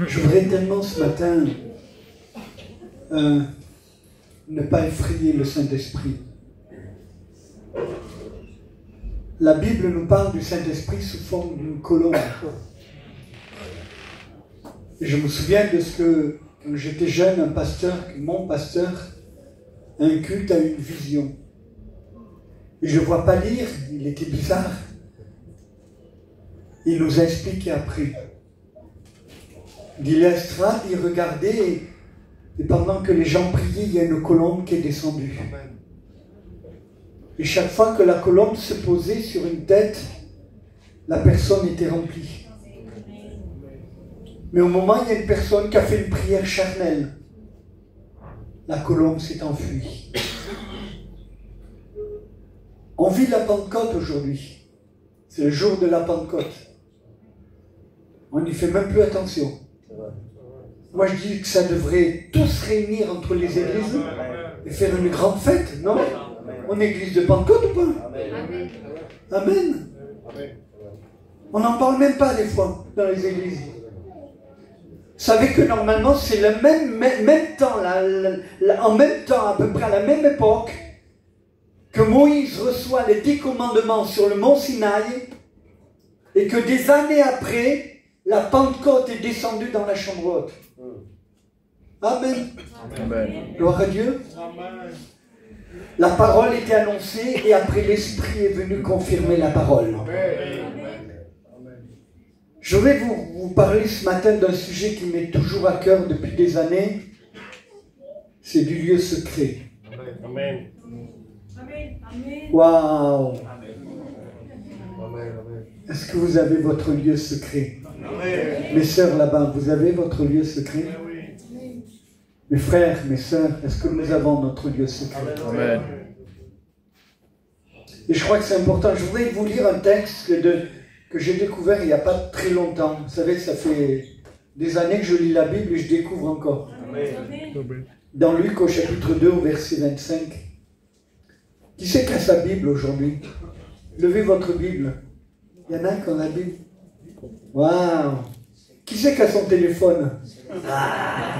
Je voudrais tellement ce matin ne pas effrayer le Saint-Esprit. La Bible nous parle du Saint-Esprit sous forme d'une colombe. Et je me souviens de ce que, quand j'étais jeune, mon pasteur, un culte a une vision. Et je ne vois pas lire, il était bizarre. Il nous a expliqué après. Il l'estrade, il regardait, et pendant que les gens priaient, il y a une colombe qui est descendue. Et chaque fois que la colombe se posait sur une tête, la personne était remplie. Mais au moment où il y a une personne qui a fait une prière charnelle, la colombe s'est enfuie. On vit la Pentecôte aujourd'hui. C'est le jour de la Pentecôte. On n'y fait même plus attention. Moi je dis que ça devrait tous se réunir entre les églises et faire une grande fête, non? On est église de Pentecôte ou pas? Amen. On n'en parle même pas des fois dans les églises. Vous savez que normalement c'est le même temps, en même temps, à peu près à la même époque, que Moïse reçoit les 10 commandements sur le mont Sinaï, et que des années après, la Pentecôte est descendue dans la chambre haute. Amen. Amen. Gloire à Dieu. Amen. La parole était annoncée et après l'Esprit est venu confirmer la parole. Amen. Je vais vous parler ce matin d'un sujet qui m'est toujours à cœur depuis des années. C'est du lieu secret. Amen. Waouh. Est-ce que vous avez votre lieu secret? Amen. Mes sœurs là-bas, vous avez votre lieu secret? Amen. Mes frères, mes sœurs, est-ce que nous avons notre lieu secret? Amen. Et je crois que c'est important. Je voudrais vous lire un texte que j'ai découvert il n'y a pas très longtemps. Vous savez, ça fait des années que je lis la Bible et je découvre encore. Amen. Dans Luc au chapitre 2 au verset 25. Qui c'est qui a sa Bible aujourd'hui? Levez votre Bible. Il y en a qui ont la Bible. Waouh! Qui c'est qui a son téléphone? Ah.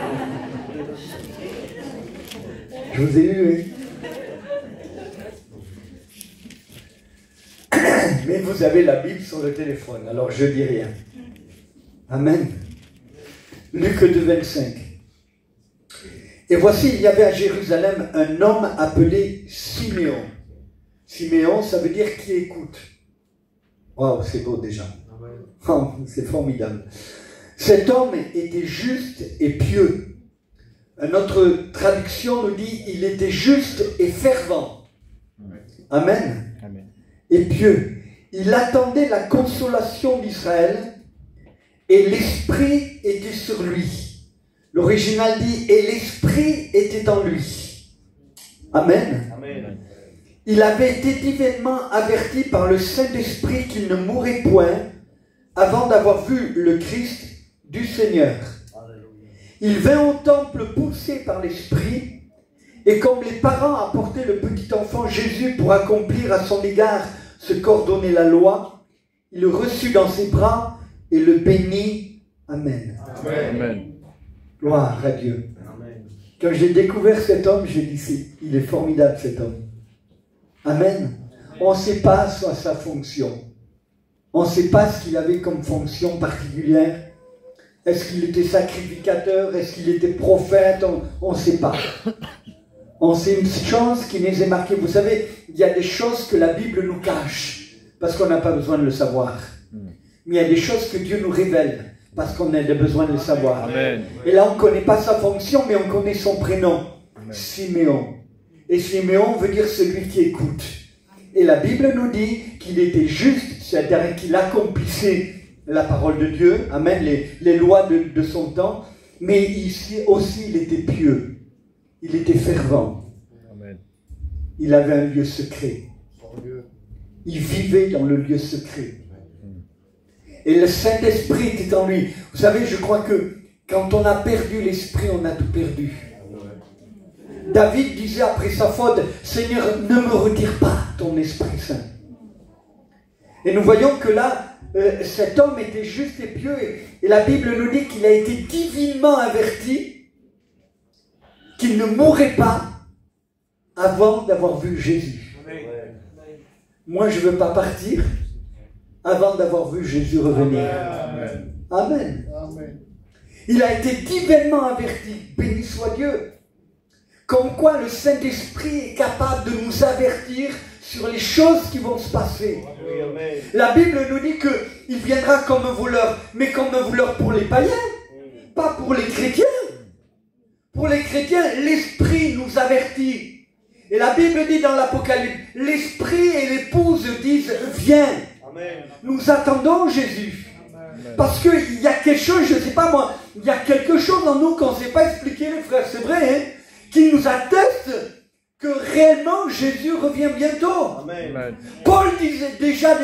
Je vous ai eu, hein? Mais vous avez la Bible sur le téléphone, alors je dis rien. Amen. Luc 2, 25. Et voici, il y avait à Jérusalem un homme appelé Siméon. Siméon, ça veut dire qui écoute. Waouh, c'est beau déjà. Oh, c'est formidable. Cet homme était juste et pieux. Notre traduction nous dit il était juste et fervent. Amen. Amen. Et pieux. Il attendait la consolation d'Israël et l'Esprit était sur lui. L'original dit et l'Esprit était en lui. Amen. Amen. Il avait été divinement averti par le Saint-Esprit qu'il ne mourrait point avant d'avoir vu le Christ du Seigneur. Il vint au temple poussé par l'Esprit, et comme les parents apportaient le petit enfant Jésus pour accomplir à son égard ce qu'ordonnait la loi, il le reçut dans ses bras et le bénit. Amen. Amen. Gloire à Dieu. Amen. Quand j'ai découvert cet homme, j'ai dit, il est formidable cet homme. Amen. On ne sait pas sa fonction. On ne sait pas ce qu'il avait comme fonction particulière. Est-ce qu'il était sacrificateur? Est-ce qu'il était prophète? On ne sait pas. On sait une chose qui nous est marquée. Vous savez, il y a des choses que la Bible nous cache parce qu'on n'a pas besoin de le savoir. Mais il y a des choses que Dieu nous révèle parce qu'on a besoin de le savoir. Amen. Et là, on ne connaît pas sa fonction, mais on connaît son prénom. Amen. Siméon. Et Siméon veut dire celui qui écoute. Et la Bible nous dit qu'il était juste, c'est-à-dire qu'il accomplissait la parole de Dieu, amen, les lois de son temps, mais ici aussi il était pieux, il était fervent, amen. Il avait un lieu secret, il vivait dans le lieu secret, et le Saint-Esprit était en lui. Vous savez, je crois que quand on a perdu l'Esprit, on a tout perdu. David disait après sa faute, Seigneur, ne me retire pas ton Esprit Saint. Et nous voyons que là, cet homme était juste et pieux, et la Bible nous dit qu'il a été divinement averti qu'il ne mourrait pas avant d'avoir vu Jésus. Moi, je ne veux pas partir avant d'avoir vu Jésus revenir. Amen. Amen. Il a été divinement averti, béni soit Dieu. Comme quoi le Saint-Esprit est capable de nous avertir sur les choses qui vont se passer. La Bible nous dit qu'il viendra comme un voleur, mais comme un voleur pour les païens, pas pour les chrétiens. Pour les chrétiens, l'Esprit nous avertit. Et la Bible dit dans l'Apocalypse, l'Esprit et l'épouse disent, viens. Amen. Nous attendons Jésus. Amen. Parce qu'il y a quelque chose, je ne sais pas moi, il y a quelque chose en nous qu'on ne sait pas expliquer, les frères, c'est vrai, hein, qui nous atteste que réellement Jésus revient bientôt. Amen. Paul disait déjà,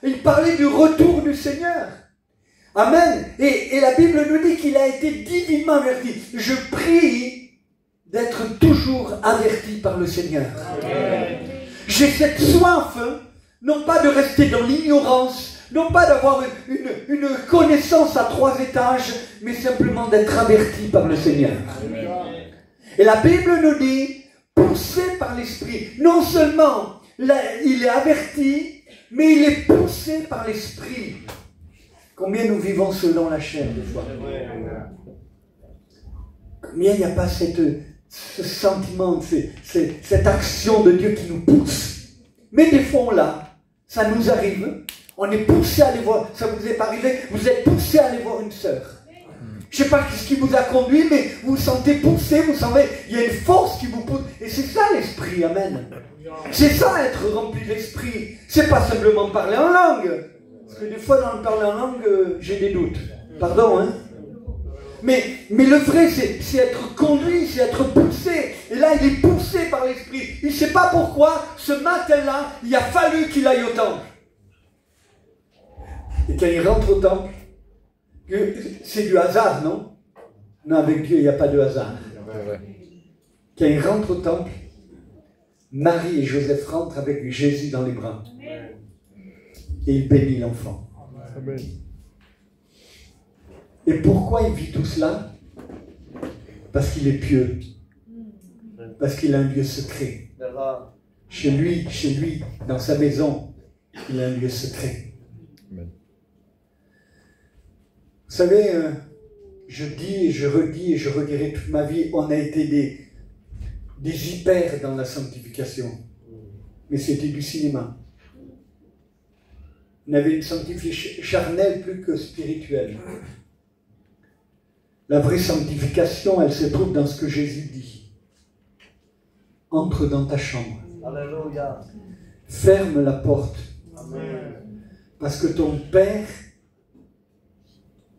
il parlait du retour du Seigneur. Amen. Et la Bible nous dit qu'il a été divinement averti. Je prie d'être toujours averti par le Seigneur. Amen. J'ai cette soif, non pas de rester dans l'ignorance, non pas d'avoir une connaissance à 3 étages, mais simplement d'être averti par le Seigneur. Amen. Et la Bible nous dit, poussé par l'Esprit, non seulement il est averti, mais il est poussé par l'Esprit. Combien nous vivons selon la chair des fois? Combien il n'y a pas ce sentiment, cette action de Dieu qui nous pousse? Mais des fois là, ça nous arrive, on est poussé à aller voir, ça vous est pas arrivé, vous êtes poussé à aller voir une sœur. Je ne sais pas ce qui vous a conduit, mais vous vous sentez poussé, vous savez, il y a une force qui vous pousse. Et c'est ça l'esprit, amen. C'est ça être rempli de l'esprit. C'est pas simplement parler en langue. Parce que des fois, dans le parler en langue, j'ai des doutes. Pardon, hein. Mais le vrai, c'est être conduit, c'est être poussé. Et là, il est poussé par l'esprit. Il ne sait pas pourquoi, ce matin-là, il a fallu qu'il aille au temple. Et quand il rentre au temple, c'est du hasard, non? Non, avec Dieu, il n'y a pas de hasard. Quand il rentre au temple, Marie et Joseph rentrent avec Jésus dans les bras. Et il bénit l'enfant. Et pourquoi il vit tout cela? Parce qu'il est pieux. Parce qu'il a un lieu secret. Chez lui, dans sa maison, il a un lieu secret. Vous savez, je dis et je redis et je redirai toute ma vie, on a été des hyper dans la sanctification. Mais c'était du cinéma. On avait une sanctification charnelle plus que spirituelle. La vraie sanctification, elle se trouve dans ce que Jésus dit. Entre dans ta chambre. Alléluia. Ferme la porte. Amen. Parce que ton Père,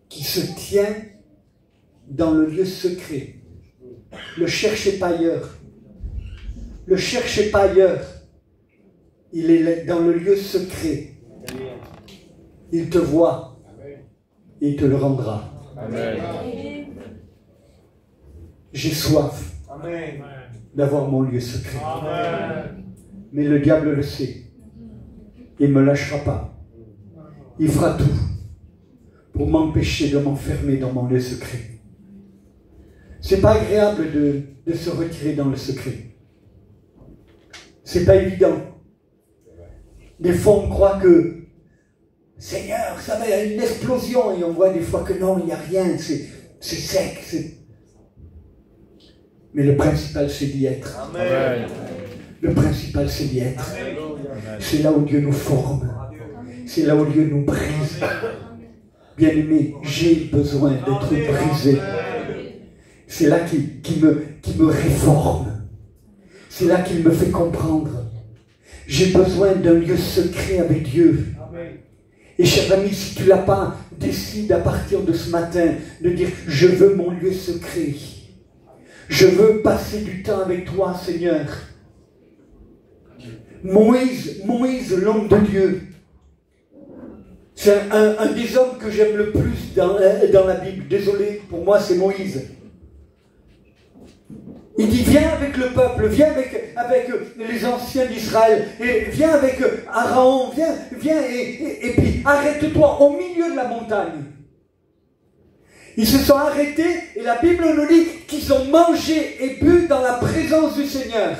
qui se tient dans le lieu secret, ne le cherchez pas ailleurs. Ne le cherchez pas ailleurs. Il est dans le lieu secret. Il te voit et il te le rendra. Amen. J'ai soif d'avoir mon lieu secret. Amen. Mais le diable le sait. Il ne me lâchera pas. Il fera tout pour m'empêcher de m'enfermer dans mon lieu secret. C'est pas agréable de se retirer dans le secret. C'est pas évident. Des fois on croit que Seigneur, ça va, il y a une explosion, et on voit des fois que non, il n'y a rien, c'est sec. Mais le principal, c'est d'y être. Amen. Le principal, c'est d'y être. C'est là où Dieu nous forme. C'est là où Dieu nous brise. Bien-aimé, j'ai besoin d'être brisé. C'est là qu'il me réforme. C'est là qu'il me fait comprendre. J'ai besoin d'un lieu secret avec Dieu. Et cher ami, si tu ne l'as pas, décide à partir de ce matin de dire « Je veux mon lieu secret. Je veux passer du temps avec toi, Seigneur. » Moïse, l'homme de Dieu, c'est un des hommes que j'aime le plus dans la Bible. Désolé, pour moi c'est Moïse. Il dit, viens avec le peuple, viens avec les anciens d'Israël, et viens avec Aaron, viens, et puis arrête-toi au milieu de la montagne. Ils se sont arrêtés, et la Bible nous dit qu'ils ont mangé et bu dans la présence du Seigneur.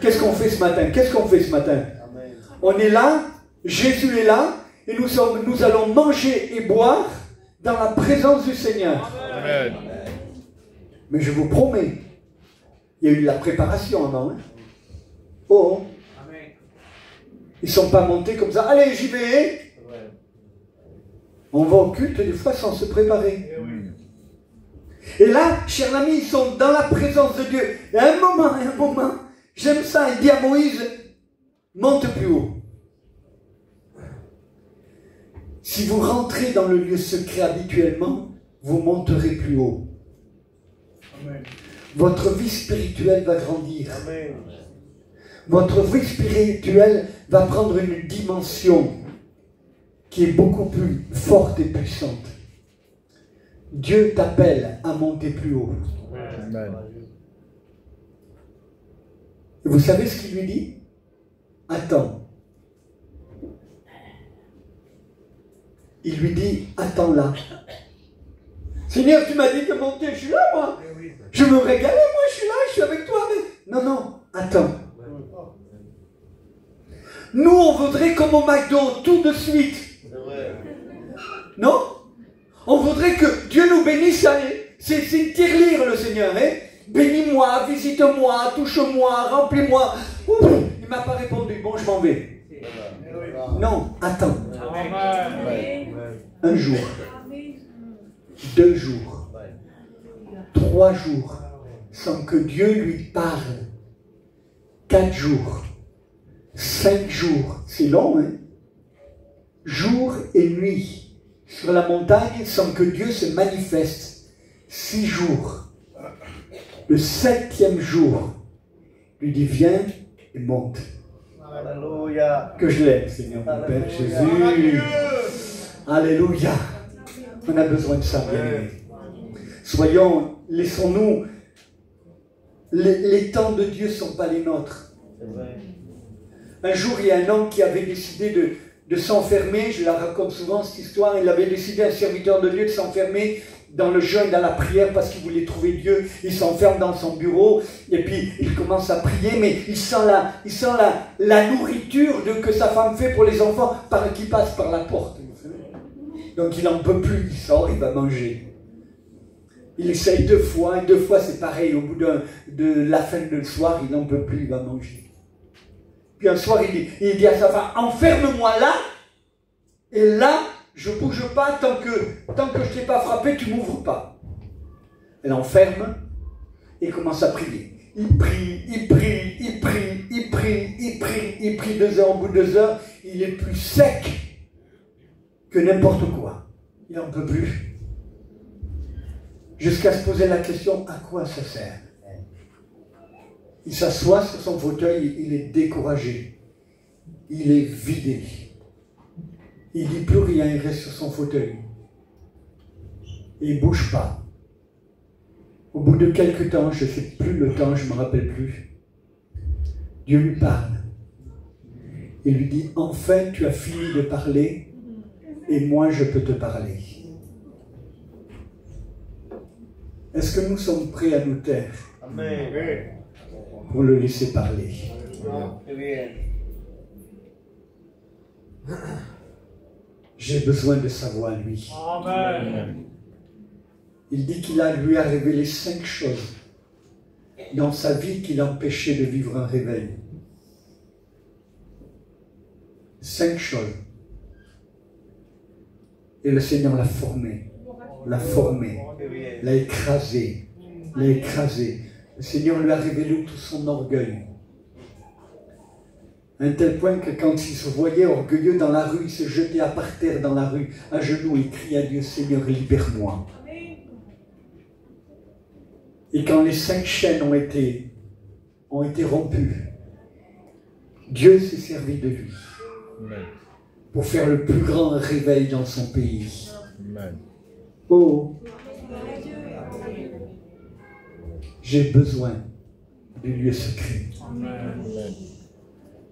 Qu'est-ce qu'on fait ce matin? On est là, Jésus est là, et nous allons manger et boire dans la présence du Seigneur. Amen. Mais je vous promets, il y a eu de la préparation avant. Hein? Oh, amen. Ils ne sont pas montés comme ça. Allez, j'y vais. On va au culte des fois sans se préparer. Et là, chers amis, ils sont dans la présence de Dieu. Et à un moment, j'aime ça, il dit à Moïse, monte plus haut. Si vous rentrez dans le lieu secret habituellement, vous monterez plus haut. Amen. Votre vie spirituelle va grandir. Amen. Votre vie spirituelle va prendre une dimension qui est beaucoup plus forte et puissante. Dieu t'appelle à monter plus haut. Amen. Et vous savez ce qu'il lui dit? Attends. Il lui dit, attends là. Seigneur, tu m'as dit de monter, je suis là moi. Je me régalais, moi je suis là, je suis avec toi. Mais... Non, attends. Nous, on voudrait comme au McDo, tout de suite. Non? On voudrait que Dieu nous bénisse. C'est une tirelire le Seigneur. Hein? Bénis-moi, visite-moi, touche-moi, remplis-moi. Il ne m'a pas répondu. Bon, je m'en vais. Non, attends. Un jour. 2 jours. 3 jours. Sans que Dieu lui parle. 4 jours. 5 jours. C'est long, hein? Jour et nuit. Sur la montagne sans que Dieu se manifeste. 6 jours. Le 7e jour, lui dit, viens et monte. Alléluia. Que je l'aime, Seigneur, mon Père Jésus. Alléluia. On a besoin de ça, bien-aimés. Soyons, laissons-nous. Les temps de Dieu ne sont pas les nôtres. Un jour, il y a un homme qui avait décidé de s'enfermer, je la raconte souvent cette histoire, il avait décidé, un serviteur de Dieu, de s'enfermer dans le jeûne, dans la prière, parce qu'il voulait trouver Dieu. Il s'enferme dans son bureau, et puis il commence à prier, mais il sent la nourriture que sa femme fait pour les enfants, qui passe par la porte. Donc il n'en peut plus, il sort, il va manger. Il essaye 2 fois, et 2 fois c'est pareil, au bout de la fin de le soir, il n'en peut plus, il va manger. Puis un soir, il dit à sa femme, enferme-moi là, et là, je ne bouge pas tant que je ne t'ai pas frappé, tu ne m'ouvres pas. Elle enferme et commence à prier. Il prie 2 heures, au bout de 2 heures, il est plus sec que n'importe quoi. Il n'en peut plus. Jusqu'à se poser la question, à quoi ça sert? Il s'assoit sur son fauteuil, il est découragé. Il est vidé. Il ne dit plus rien, il reste sur son fauteuil. Et il ne bouge pas. Au bout de quelques temps, je ne sais plus le temps, je ne me rappelle plus, Dieu lui parle. Il lui dit, enfin tu as fini de parler, et moi je peux te parler. Est-ce que nous sommes prêts à nous taire? Amen. Pour le laisser parler. J'ai besoin de sa voix, lui. Amen. Il dit qu'il lui a révélé 5 choses dans sa vie qui l'empêchaient de vivre un réveil. 5 choses. Et le Seigneur l'a formé, l'a écrasé, Le Seigneur lui a révélé tout son orgueil. À un tel point que quand il se voyait orgueilleux dans la rue, il se jetait à par terre dans la rue, à genoux, et criait à Dieu, Seigneur, libère-moi. Et quand les 5 chaînes ont été rompues, Dieu s'est servi de lui pour faire le plus grand réveil dans son pays. Oh, j'ai besoin du lieu secret.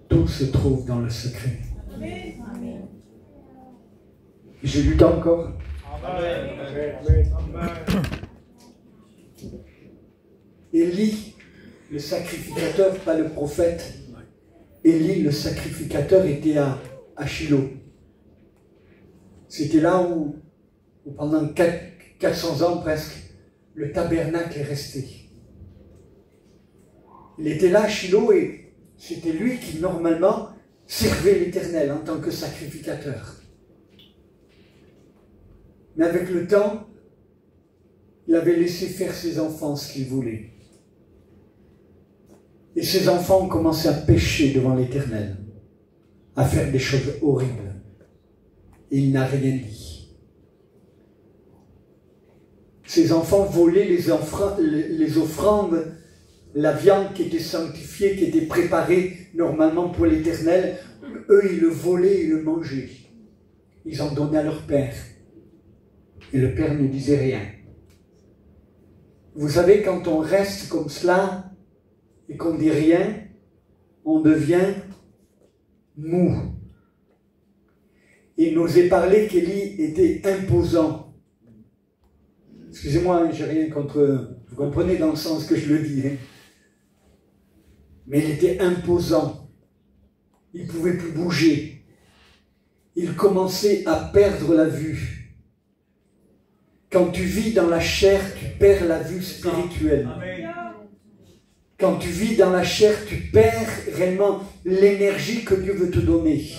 Tout se trouve dans le secret. J'ai lu encore. Élie, le sacrificateur, pas le prophète. Élie, le sacrificateur, était à Shilo. C'était là où pendant 400 ans presque, le tabernacle est resté. Il était là à Shilo et c'était lui qui normalement servait l'Éternel en tant que sacrificateur. Mais avec le temps, il avait laissé faire ses enfants ce qu'il voulait. Et ses enfants ont commencé à pécher devant l'Éternel, à faire des choses horribles. Et il n'a rien dit. Ses enfants volaient les offrandes, la viande qui était sanctifiée, qui était préparée normalement pour l'Éternel. Eux, ils le volaient, ils le mangeaient. Ils en donnaient à leur père. Et le père ne disait rien. Vous savez, quand on reste comme cela et qu'on ne dit rien, on devient mou. Il n'osait parler qu'Élie était imposant. Excusez-moi, j'ai rien contre... Vous comprenez dans le sens que je le dis. Hein? Mais il était imposant. Il ne pouvait plus bouger. Il commençait à perdre la vue. Quand tu vis dans la chair, tu perds la vue spirituelle. Quand tu vis dans la chair, tu perds réellement l'énergie que Dieu veut te donner.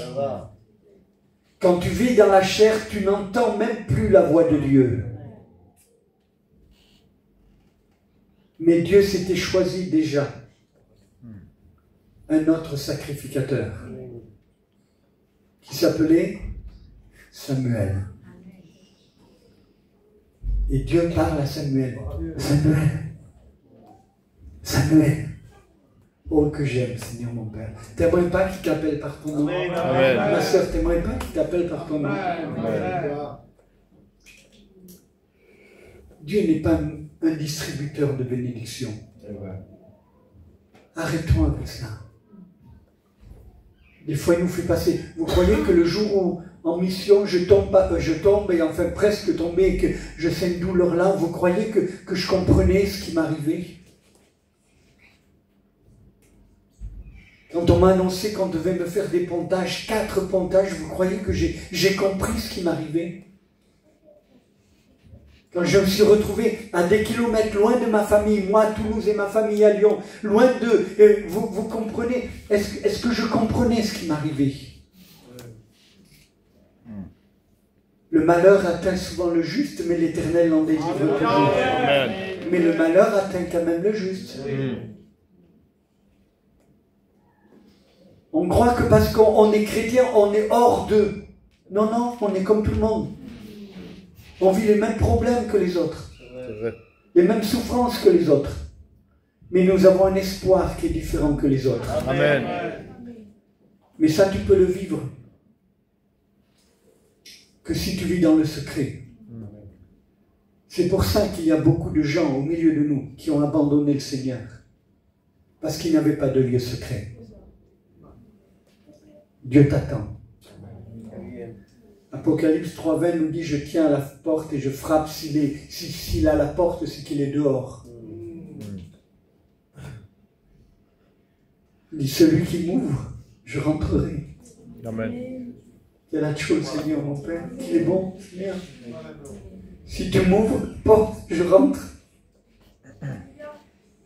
Quand tu vis dans la chair, tu n'entends même plus la voix de Dieu. Mais Dieu s'était choisi déjà un autre sacrificateur qui s'appelait Samuel. Et Dieu parle à Samuel. Samuel. Samuel. Oh, que j'aime, Seigneur mon Père. T'aimerais pas qu'il t'appelle par ton nom? Amen. Ma soeur, t'aimerais pas qu'il t'appelle par ton nom? Amen. Dieu n'est pas un distributeur de bénédictions. Arrête-toi avec ça. Des fois, il nous fait passer. Vous croyez que le jour où, en mission, je tombe et enfin presque tombé et que je sens une douleur là, vous croyez que je comprenais ce qui m'arrivait? Quand on m'a annoncé qu'on devait me faire des pontages, 4 pontages, vous croyez que j'ai compris ce qui m'arrivait? Quand je me suis retrouvé à des kilomètres loin de ma famille, moi à Toulouse et ma famille à Lyon, loin d'eux, vous comprenez? Est-ce que je comprenais ce qui m'arrivait? Le malheur atteint souvent le juste, mais l'Éternel en délivre toujours. Mais le malheur atteint quand même le juste. On croit que parce qu'on est chrétien, on est hors d'eux. Non, non, on est comme tout le monde. On vit les mêmes problèmes que les autres. Les mêmes souffrances que les autres. Mais nous avons un espoir qui est différent que les autres. Amen. Mais ça, tu peux le vivre que si tu vis dans le secret. C'est pour ça qu'il y a beaucoup de gens au milieu de nous qui ont abandonné le Seigneur. Parce qu'ils n'avaient pas de lieu secret. Dieu t'attend. Apocalypse 3:20 nous dit, je tiens à la porte et je frappe. S'il a la porte, c'est qu'il est dehors. Il dit, celui qui m'ouvre, je rentrerai. Amen. Quelle autre chose, Seigneur, mon Père, qu'il est bon, Seigneur. Si tu m'ouvres, porte, je rentre.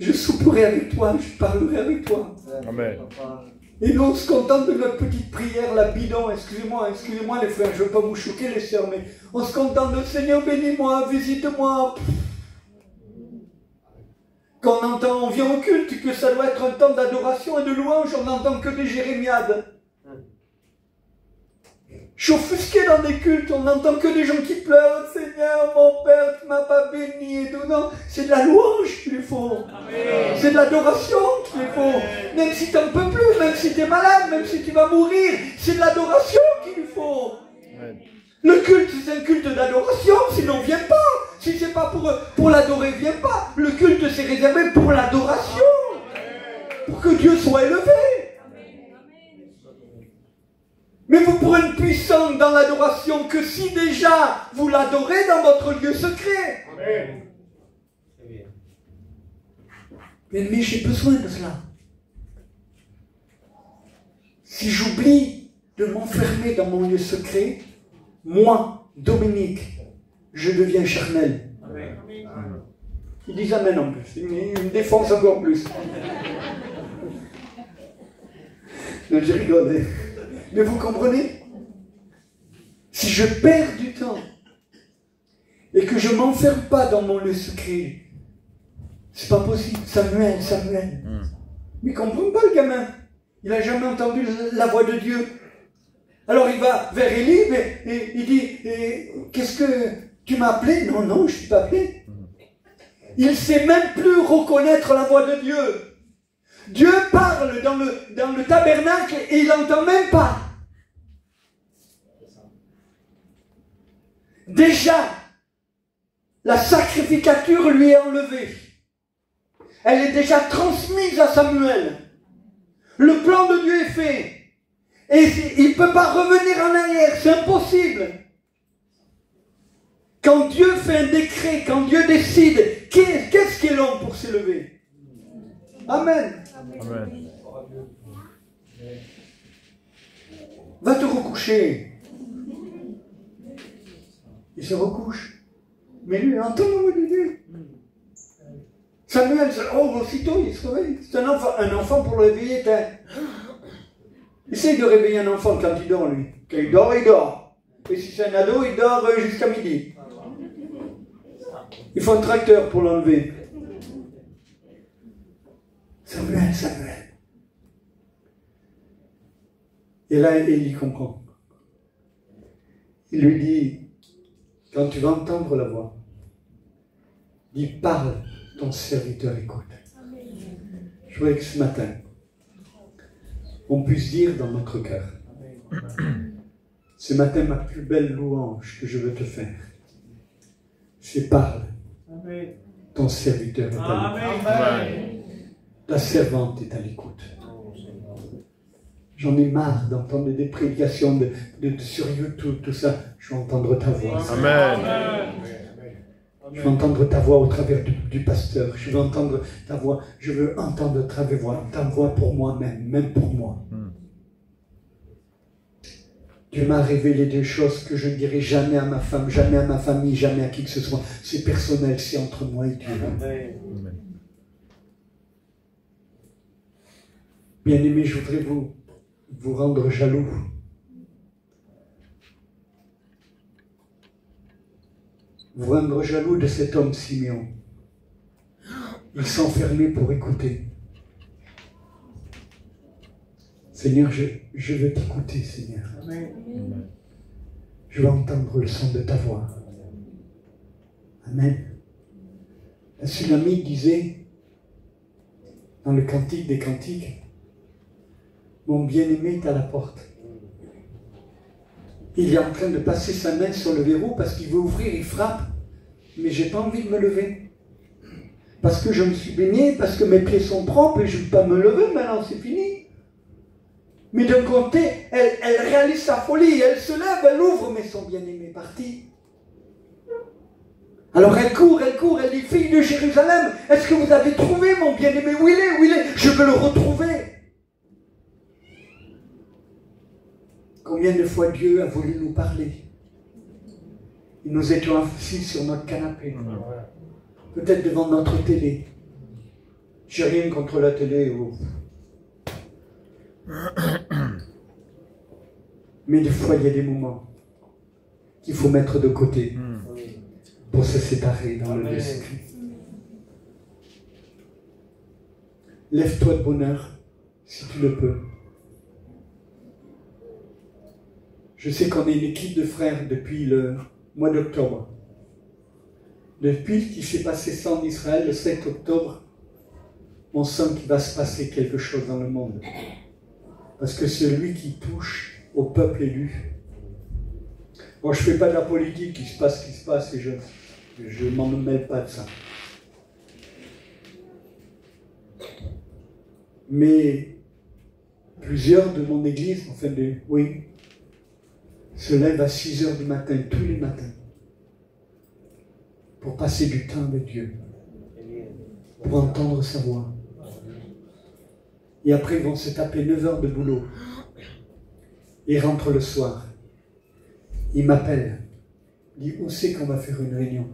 Je souperai avec toi, je parlerai avec toi. Amen. Et nous, on se contente de notre petite prière, la bidon. Excusez-moi les frères, je ne veux pas vous choquer les sœurs, mais on se contente de Seigneur, bénis-moi, visite-moi. Quand on vient au culte, que ça doit être un temps d'adoration et de louange, on n'entend que des jérémiades. Je suis offusqué dans des cultes, on n'entend que des gens qui pleurent. Seigneur, mon Père, tu ne m'as pas béni et tout. Non, c'est de la louange qu'il faut. C'est de l'adoration qu'il faut. Même si tu n'en peux plus, même si tu es malade, même si tu vas mourir, c'est de l'adoration qu'il faut. Amen. Le culte, c'est un culte d'adoration, sinon viens pas. Si c'est pas pour l'adorer, viens pas. Le culte, c'est réservé pour l'adoration. pour que Dieu soit élevé. Mais vous pourrez être puissant dans l'adoration que si déjà vous l'adorez dans votre lieu secret. Amen. Mais j'ai besoin de cela. Si j'oublie de m'enfermer dans mon lieu secret, moi, Dominique, je deviens charnel. Amen. Ils disent Amen en plus. Ils me défoncent encore plus. Non, j'ai rigolé. Mais vous comprenez? Si je perds du temps et que je ne m'enferme pas dans mon lieu secret, c'est pas possible. Samuel. Mais il ne comprend pas le gamin. Il n'a jamais entendu la voix de Dieu. Alors il va vers Élie et il dit qu'est-ce que tu m'as appelé? Non, je ne suis pas appelé. Il ne sait même plus reconnaître la voix de Dieu. Dieu parle dans le tabernacle et il n'entend même pas. Déjà, la sacrificature lui est enlevée. Elle est déjà transmise à Samuel. Le plan de Dieu est fait. Et il ne peut pas revenir en arrière. C'est impossible. Quand Dieu fait un décret, quand Dieu décide, qu'est-ce qui est long pour s'élever? Amen. Amen. Va te recoucher. Il se recouche. Mais lui, entend le mot de Dieu. Samuel, aussitôt, il se réveille. C'est un enfant pour le réveiller. Essaye de réveiller un enfant quand il dort, lui. Quand il dort. Et si c'est un ado, il dort jusqu'à midi. Il faut un tracteur pour l'enlever. Samuel. Et là, Élie comprend. Il lui dit, quand tu vas entendre la voix, dis parle, ton serviteur écoute. Je voudrais que ce matin, on puisse dire dans notre cœur, ce matin, ma plus belle louange que je veux te faire, c'est parle, ton serviteur est à l'écoute. Ta servante est à l'écoute. J'en ai marre d'entendre des prédications sur YouTube, tout ça. Je veux entendre ta voix. Amen. Je veux entendre ta voix au travers du pasteur. Je veux entendre ta voix. Je veux entendre ta voix pour moi-même, même pour moi. Dieu m'a révélé des choses que je ne dirai jamais à ma femme, jamais à ma famille, jamais à qui que ce soit. C'est personnel, c'est entre moi et Dieu. Amen. Bien-aimés, je voudrais vous rendre jaloux. Vous rendre jaloux de cet homme Siméon. Il s'enfermait pour écouter. Seigneur, je veux t'écouter, Seigneur. Amen. Je veux entendre le son de ta voix. Amen. La Sunamite disait, dans le Cantique des Cantiques, mon bien-aimé est à la porte. Il est en train de passer sa main sur le verrou parce qu'il veut ouvrir, il frappe. Mais j'ai pas envie de me lever. Parce que je me suis baigné, parce que mes pieds sont propres et je ne veux pas me lever, maintenant c'est fini. Mais d'un côté, elle réalise sa folie, elle se lève, elle ouvre, mais son bien-aimé est parti. Alors elle court, elle dit, fille de Jérusalem, est-ce que vous avez trouvé mon bien-aimé? Où il est? Je veux le retrouver. Combien de fois Dieu a voulu nous parler? Et nous étions assis sur notre canapé, peut-être devant notre télé. J'ai rien contre la télé. Mais des fois, il y a des moments qu'il faut mettre de côté pour se séparer dans le l'esprit. Lève-toi de bonne heure, si tu le peux. Je sais qu'on est une équipe de frères depuis le mois d'octobre. Depuis qu'il s'est passé ça en Israël, le 7 octobre, on sent qu'il va se passer quelque chose dans le monde. Parce que celui qui touche au peuple élu. Bon, je ne fais pas de la politique, il se passe ce qui se passe et je ne m'en mêle pas de ça. Mais plusieurs de mon église, oui, se lèvent à 6 heures du matin, tous les matins, pour passer du temps avec Dieu, pour entendre sa voix. Et après, ils vont se taper 9 heures de boulot. Ils rentrent le soir. Ils m'appellent. Ils disent, où c'est qu'on va faire une réunion?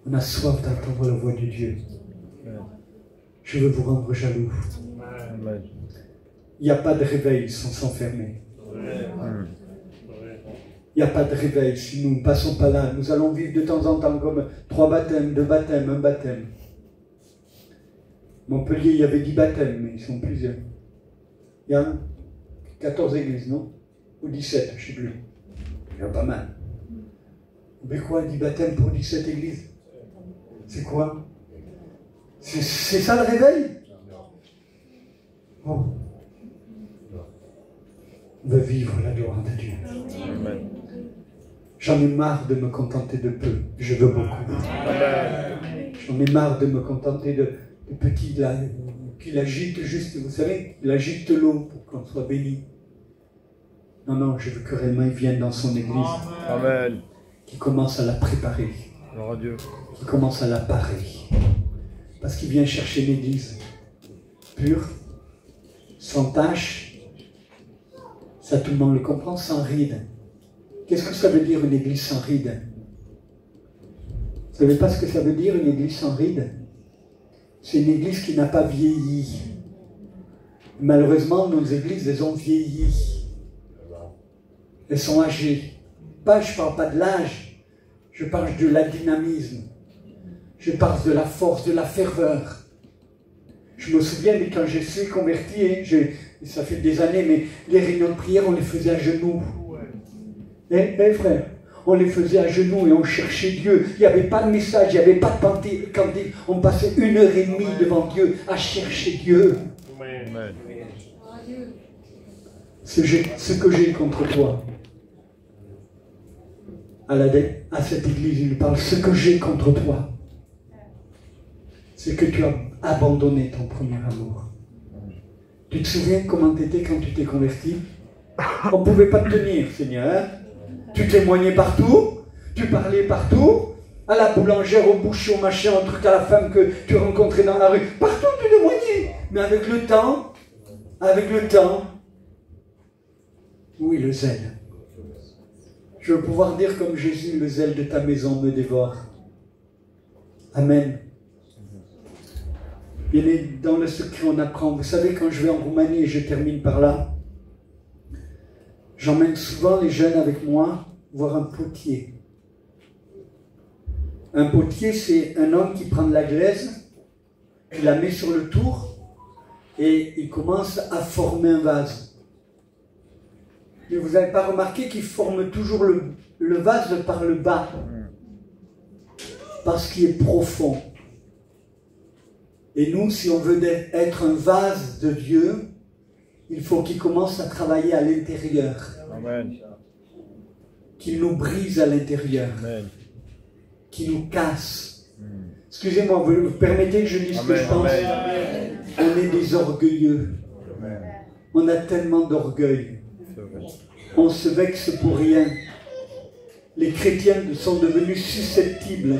On a soif d'entendre la voix de Dieu. Je veux vous rendre jaloux. Il n'y a pas de réveil sans s'enfermer. Il n'y a pas de réveil si nous ne passons pas là. Nous allons vivre de temps en temps comme 3 baptêmes, 2 baptêmes, 1 baptême. Montpellier, il y avait 10 baptêmes, mais ils sont plusieurs. Il y a 14 églises, non? Ou 17, je ne sais plus. Il y en a pas mal. Mais quoi, 10 baptêmes pour 17 églises? C'est quoi? C'est ça le réveil? Oh. On veut vivre la gloire de Dieu. J'en ai marre de me contenter de peu. Je veux beaucoup. J'en ai marre de me contenter de petits là, qu'il agite juste, vous savez, il agite l'eau pour qu'on soit béni. Non, non, je veux que réellement il vienne dans son église. Amen. Qu'il commence à la préparer. Gloire à Dieu. Qu'il commence à la parer. Parce qu'il vient chercher l'église pure, sans tache. Ça, tout le monde le comprend, sans ride. Qu'est-ce que ça veut dire une église sans ride? Vous savez pas ce que ça veut dire une église sans ride? C'est une église qui n'a pas vieilli. Malheureusement, nos églises, elles ont vieilli. Elles sont âgées. Je ne parle pas de l'âge, je parle de la dynamisme. Je parle de la force, de la ferveur. Je me souviens, mais quand je suis converti, ça fait des années, mais les réunions de prière, on les faisait à genoux. Frère, on les faisait à genoux et on cherchait Dieu. Il n'y avait pas de message, il n'y avait pas de cantine. On passait 1h30 devant Dieu à chercher Dieu. Amen. Ce que j'ai contre toi. À cette église, il parle. Ce que j'ai contre toi, c'est que tu as abandonné ton premier amour. Tu te souviens comment tu étais quand tu t'es converti? On ne pouvait pas te tenir, Seigneur. Tu témoignais partout, tu parlais partout, à la boulangère, au bouchon, machin, un truc à la femme que tu rencontrais dans la rue. Partout tu témoignais. Mais avec le temps, oui, le zèle. Je veux pouvoir dire comme Jésus, le zèle de ta maison me dévore. Amen. Bien, dans le secret, on apprend. Vous savez, quand je vais en Roumanie, et je termine par là, j'emmène souvent les jeunes avec moi voir un potier. Un potier, c'est un homme qui prend de la glaise, il la met sur le tour et il commence à former un vase. Mais vous n'avez pas remarqué qu'il forme toujours le vase par le bas, parce qu'il est profond. Et nous, si on veut être un vase de Dieu, il faut qu'il commence à travailler à l'intérieur. Amen. Qu'il nous brise à l'intérieur. Qu'il nous casse. Excusez-moi, vous permettez que je dise ce que je pense? Amen. On est des orgueilleux. Amen. On a tellement d'orgueil. On se vexe pour rien. Les chrétiens sont devenus susceptibles.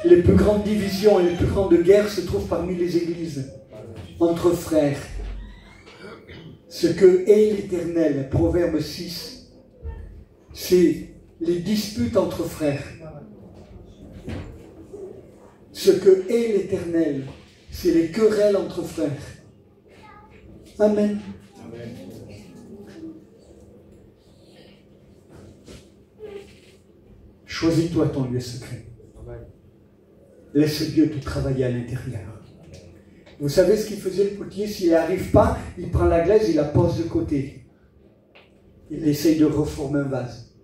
Les plus grandes divisions et les plus grandes guerres se trouvent parmi les églises, entre frères. Ce que est l'Éternel, Proverbe 6, c'est les disputes entre frères. Ce que est l'Éternel, c'est les querelles entre frères. Amen. Choisis-toi ton lieu secret. Laisse Dieu te travailler à l'intérieur. Vous savez ce qu'il faisait le potier? S'il n'y arrive pas, il prend la glaise, il la pose de côté. Il essaye de reformer un vase.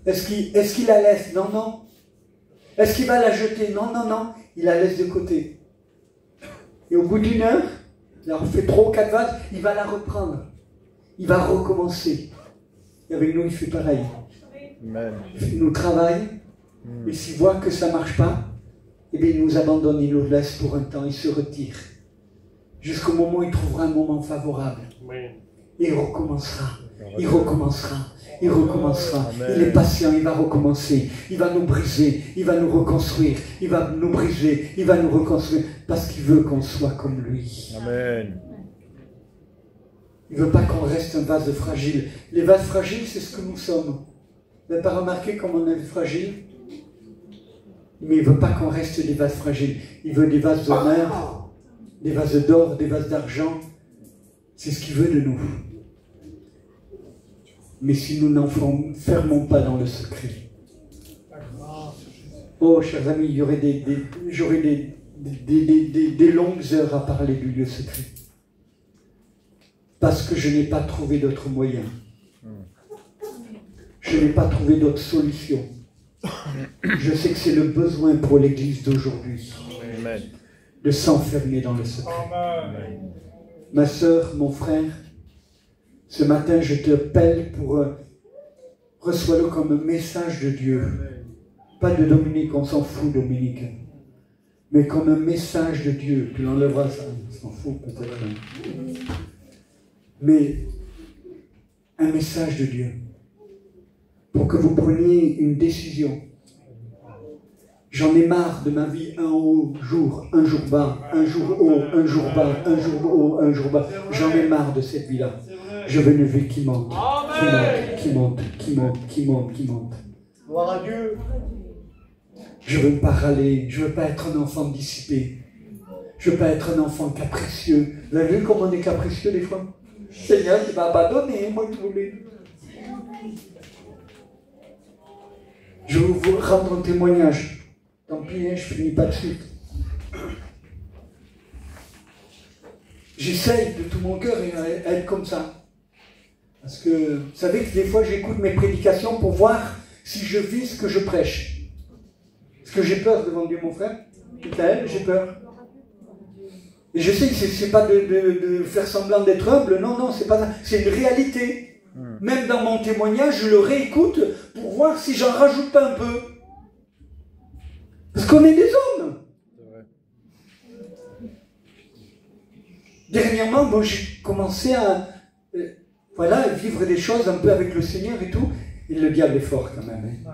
Est-ce qu'il la laisse? Non, non. Est-ce qu'il va la jeter? Non, non, non. Il la laisse de côté. Et au bout d'une heure, il a refait 3 ou 4 vases, il va la reprendre. Il va recommencer. Et avec nous, il fait pareil. Amen. Il nous travaille. Et s'il voit que ça ne marche pas, eh bien, il nous abandonne, il nous laisse pour un temps, il se retire. jusqu'au moment où il trouvera un moment favorable. Et il recommencera. Il recommencera. Il recommencera. Amen. Il est patient, il va recommencer. Il va nous briser, il va nous reconstruire. Il va nous briser, il va nous reconstruire. Parce qu'il veut qu'on soit comme lui. Amen. Il ne veut pas qu'on reste un vase fragile. Les vases fragiles, c'est ce que nous sommes. Vous n'avez pas remarqué comment on est fragile? Mais il ne veut pas qu'on reste des vases fragiles. Il veut des vases d'honneur, des vases d'or, des vases d'argent. C'est ce qu'il veut de nous. Mais si nous n'enfermons pas dans le secret. Oh, chers amis, j'aurais des longues heures à parler du lieu secret. Parce que je n'ai pas trouvé d'autre moyen. Je n'ai pas trouvé d'autre solution. Je sais que c'est le besoin pour l'Église d'aujourd'hui. De s'enfermer dans le secret. Amen. Ma sœur, mon frère, ce matin, je t'appelle pour reçois-le comme un message de Dieu. Pas de Dominique, on s'en fout, Dominique. Mais comme un message de Dieu. Tu l'enlèveras, ça, on s'en fout peut-être. Mais un message de Dieu. Pour que vous preniez une décision. J'en ai marre de ma vie, un jour bas, un jour haut, un jour bas, un jour haut, un jour bas. J'en ai marre de cette vie-là. Je veux une vie qui monte, qui monte, qui monte, qui monte, qui monte. Gloire à Dieu. Je ne veux pas râler, je ne veux pas être un enfant dissipé. Je ne veux pas être un enfant capricieux. Vous avez vu comment on est capricieux des fois? Seigneur, tu m'as abandonné, moi je voulais. Je vais vous rendre un témoignage. Tant pis, hein, je ne finis pas de suite. J'essaye de tout mon cœur à être comme ça. Parce que, vous savez que des fois, j'écoute mes prédications pour voir si je vis ce que je prêche. Parce que j'ai peur devant Dieu, mon frère. J'ai peur. Et je sais que ce n'est pas de faire semblant d'être humble. Non, non, c'est pas ça. C'est une réalité. Même dans mon témoignage, je le réécoute pour voir si j'en rajoute pas un peu. Parce qu'on est des hommes. Dernièrement, bon, j'ai commencé à vivre des choses un peu avec le Seigneur et tout. Et le diable est fort quand même. Hein.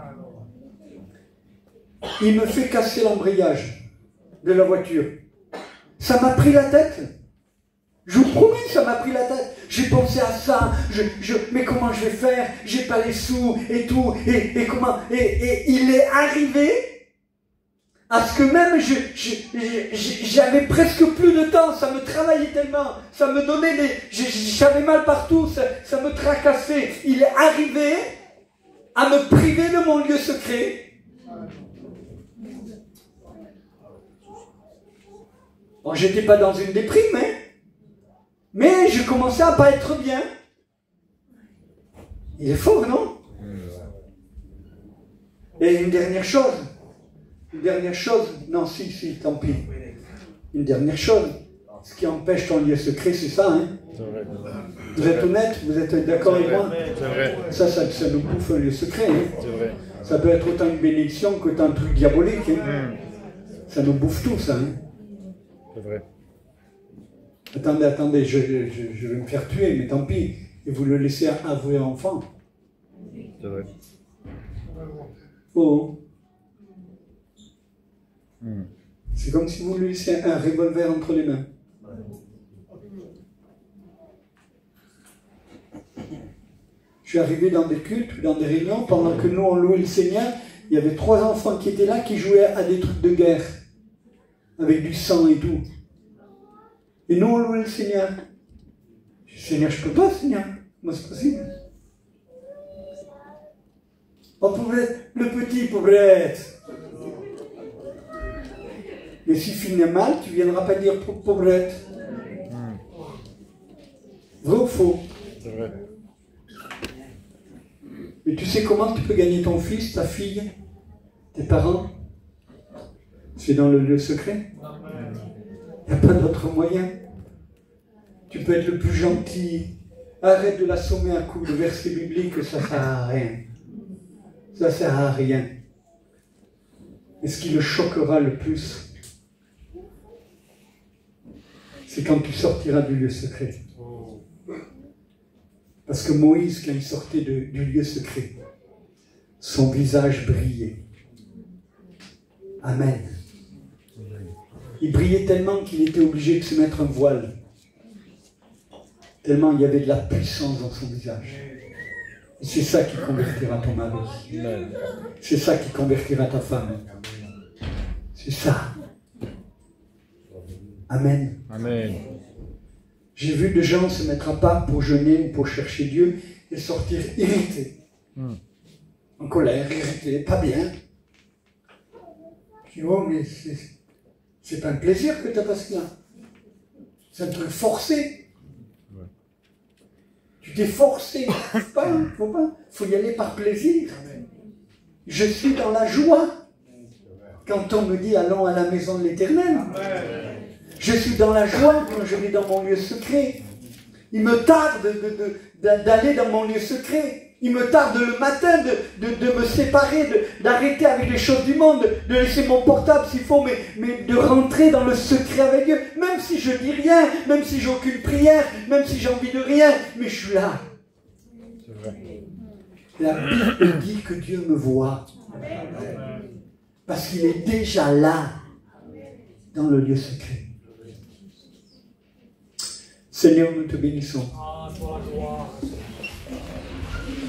Il me fait casser l'embrayage de la voiture. Ça m'a pris la tête. Je vous promets, ça m'a pris la tête. J'ai pensé à ça. Mais comment je vais faire? J'ai pas les sous et tout. Et comment? Et il est arrivé à ce que même j'avais presque plus de temps. Ça me travaillait tellement. Ça me donnait des... J'avais mal partout. Ça me tracassait. Il est arrivé à me priver de mon lieu secret. Bon, j'étais pas dans une déprime, hein. Mais je commençais à pas être bien. Il est fort, non? Et une dernière chose. Non, si, tant pis. Une dernière chose. Ce qui empêche ton lieu secret, c'est ça, hein? Vous êtes honnête? Vous êtes d'accord avec moi? Ça nous bouffe un lieu secret, hein? Ça peut être autant une bénédiction qu'autant un truc diabolique, hein? Ça nous bouffe tout, ça, hein? C'est vrai. Attendez, je vais me faire tuer, mais tant pis. Et vous le laissez avouer enfant. C'est vrai. Oh. C'est comme si vous lui laissiez un revolver entre les mains. Je suis arrivé dans des cultes, dans des réunions, pendant que nous on louait le Seigneur, il y avait 3 enfants qui étaient là, qui jouaient à des trucs de guerre, avec du sang et tout. Et nous, on louait le Seigneur. Je dis, Seigneur, je peux pas, Seigneur. Moi, c'est possible. Oh, pauvrette, le petit, pauvrette. Mais si tu finis mal, tu ne viendras pas dire pauvrette. Vrai ou faux? C'est vrai. Mais tu sais comment tu peux gagner ton fils, ta fille, tes parents? C'est dans le lieu secret. Il n'y a pas d'autre moyen. Tu peux être le plus gentil. Arrête de l'assommer à coups de versets bibliques, ça ne sert à rien. Ça ne sert à rien. Et ce qui le choquera le plus, c'est quand tu sortiras du lieu secret. Parce que Moïse, quand il sortait du lieu secret, son visage brillait. Amen. Il brillait tellement qu'il était obligé de se mettre un voile. Tellement il y avait de la puissance dans son visage. Et c'est ça qui convertira ton mari. C'est ça qui convertira ta femme. C'est ça. Amen. Amen. J'ai vu des gens se mettre à part pour jeûner ou pour chercher Dieu et sortir irrités. En colère, irrités, pas bien. Je dis, oh, mais c'est pas un plaisir que tu as passé là. C'est un truc forcé. Ouais. Tu t'es forcé. Faut pas. Faut y aller par plaisir. Je suis dans la joie. Quand on me dit allons à la maison de l'Éternel. Je suis dans la joie quand je vais dans mon lieu secret. Il me tarde d'aller dans mon lieu secret. Il me tarde le matin de me séparer, d'arrêter avec les choses du monde, de laisser mon portable s'il faut, mais de rentrer dans le secret avec Dieu. Même si je dis rien, même si j'ai aucune prière, même si j'ai envie de rien, mais je suis là. C'est vrai. La Bible dit que Dieu me voit. Parce qu'il est déjà là, dans le lieu secret. Seigneur, nous te bénissons.